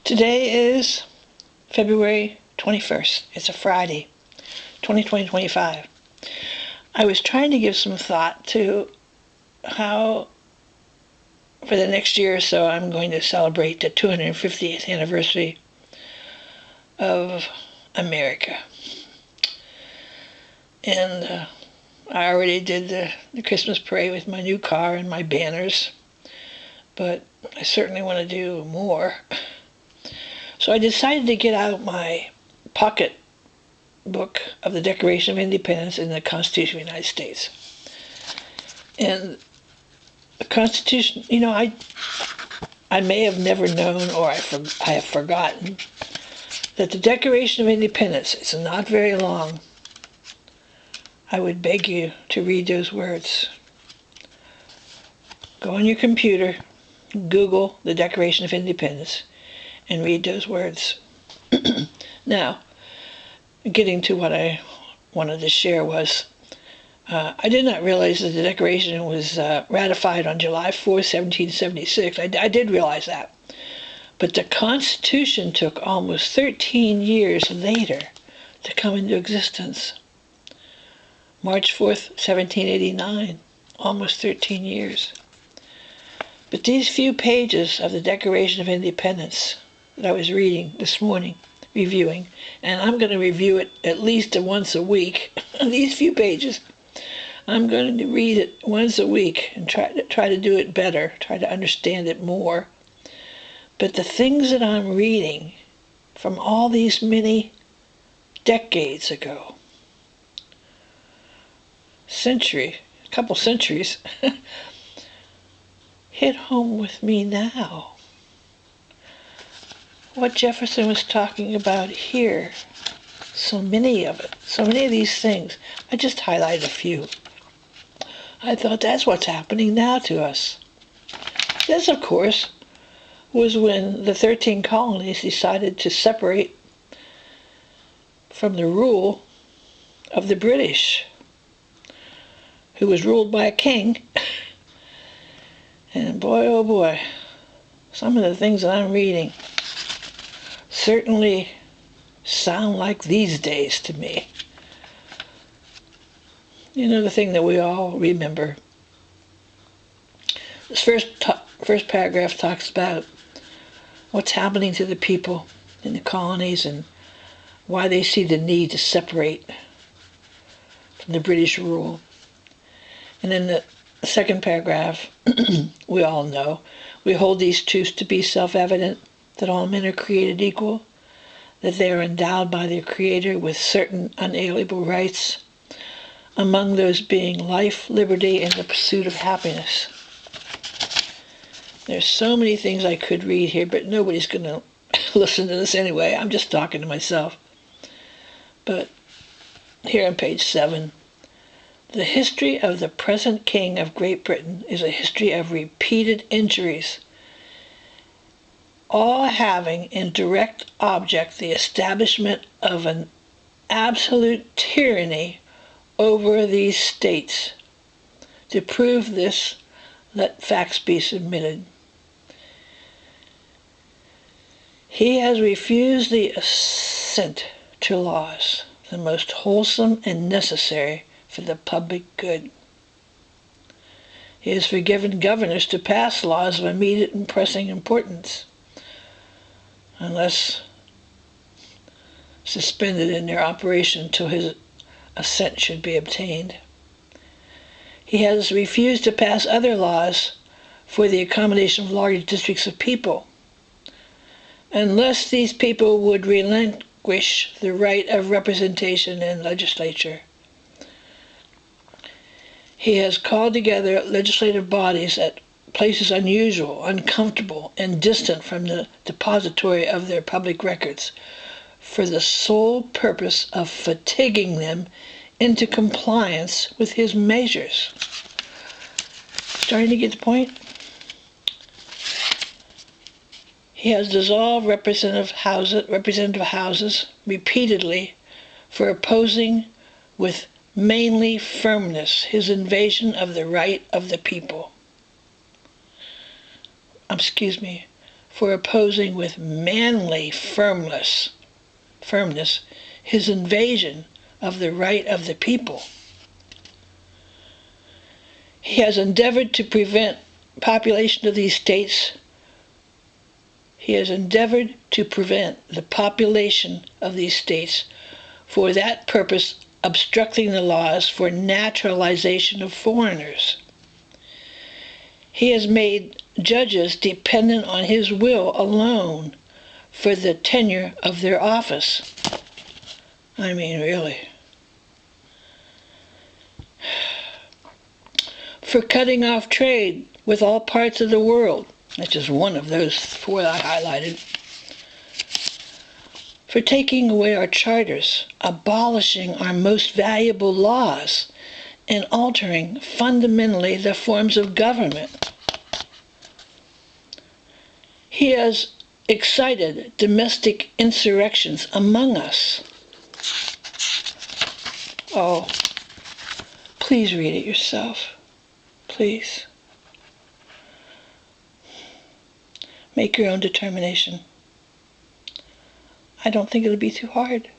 Today is February 21st. It's a Friday, 2025. I was trying to give some thought to how, for the next year or so, I'm going to celebrate the 250th anniversary of America. And I already did the Christmas parade with my new car and my banners, but I certainly want to do more. So I decided to get out my pocket book of the Declaration of Independence and the Constitution of the United States. And the Constitution, I may have never known, or I have forgotten, that the Declaration of Independence is not very long. I would beg you to read those words. Go on your computer, Google the Declaration of Independence, and read those words. Now, getting to what I wanted to share was, I did not realize that the Declaration was ratified on July 4, 1776. I did realize that. But the Constitution took almost 13 years later to come into existence. March 4th, 1789, almost 13 years. But these few pages of the Declaration of Independence that I was reading this morning, reviewing, and I'm going to review it at least once a week, these few pages, I'm going to read it once a week and try to do it better, try to understand it more. But the things that I'm reading from all these many decades ago, a couple centuries, hit home with me now. What Jefferson was talking about here, so many of these things, I just highlighted a few. I thought that's what's happening now to us. This, of course, was when the 13 colonies decided to separate from the rule of the British, who was ruled by a king. And boy, oh boy, some of the things that I'm reading certainly sound like these days to me. The thing that we all remember. This first paragraph talks about what's happening to the people in the colonies and why they see the need to separate from the British rule. And then the second paragraph, we all know, we hold these truths to be self-evident, that all men are created equal, that they are endowed by their Creator with certain unalienable rights, among those being life, liberty, and the pursuit of happiness. There's so many things I could read here, but nobody's going to listen to this anyway. I'm just talking to myself. But here on page 7, the history of the present King of Great Britain is a history of repeated injuries, all having in direct object the establishment of an absolute tyranny over these states. To prove this, let facts be submitted. He has refused the assent to laws, the most wholesome and necessary for the public good. He has forgiven governors to pass laws of immediate and pressing importance, unless suspended in their operation until his assent should be obtained. He has refused to pass other laws for the accommodation of large districts of people, unless these people would relinquish the right of representation in legislature. He has called together legislative bodies at places unusual, uncomfortable, and distant from the depository of their public records, for the sole purpose of fatiguing them into compliance with his measures. Starting to get the point? He has dissolved representative houses repeatedly for opposing with mainly firmness his invasion of the right of the people. for opposing with manly firmness his invasion of the right of the people. He has endeavored to prevent population of these states. He has endeavored to prevent the population of these states, for that purpose obstructing the laws for naturalization of foreigners. He has made judges dependent on his will alone for the tenure of their office. I mean, really. For cutting off trade with all parts of the world. That's just one of those four that I highlighted. For taking away our charters, abolishing our most valuable laws, and altering fundamentally the forms of government. He has excited domestic insurrections among us. Oh, please read it yourself. Please. Make your own determination. I don't think it'll be too hard.